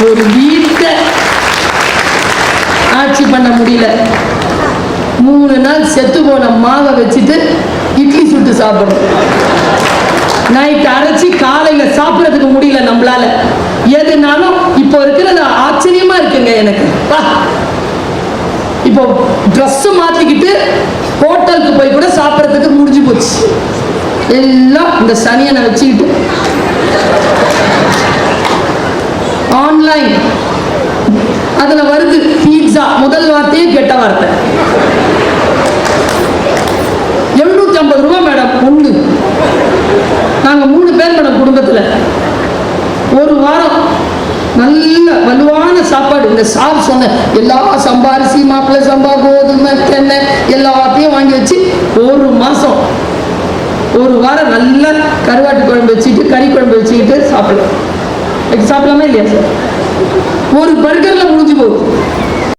ஒரு வீட்டை ஆட்சி பண்ண முடியல. 3 நாள் செத்து போன மாவை வச்சுட்டு இட்லி சுட்டு சாப்பிடணும். நைட்டு அரைச்சி காலையில சாப்பிடறதுக்கு முடியல நம்மளால. எதுனாலும் இப்போ இருக்கிறது ஆச்சரியமா இருக்குங்க எனக்கு. இப்போ ட்ரெஸ் மாத்திக்கிட்டு ஹோட்டலுக்கு போய் கூட சாப்பிடறதுக்கு முடிஞ்சு போச்சு. எல்லாம் இந்த சனியனை வச்சுக்கிட்டு ஆன்லைன் அதுல வருது பீட்சா. முதல் வார்த்தையே கெட்ட வார்த்தை. 750 ரூபா மேடம் ஒண்ணு. நாங்க 3 பேர் மேடம் குடும்பத்துல. ஒரு வாரம் நல்ல வலுவான சாப்பாடு. இந்த சார் சொன்ன எல்லா சம்பா அரிசி, மாப்பிள்ளை சம்பா, கோதுமை, தென்னை எல்லாத்தையும் வாங்கி வச்சு ஒரு மாசம் ஒரு வாரம் நல்ல கருவாட்டு குழம்பு வச்சுக்கிட்டு கறி குழம்பு வச்சுக்கிட்டு சாப்பிடலாம். சாப்பிடலாமா இல்லையா சார்? ஒரு பர்கர்ல முடிஞ்சு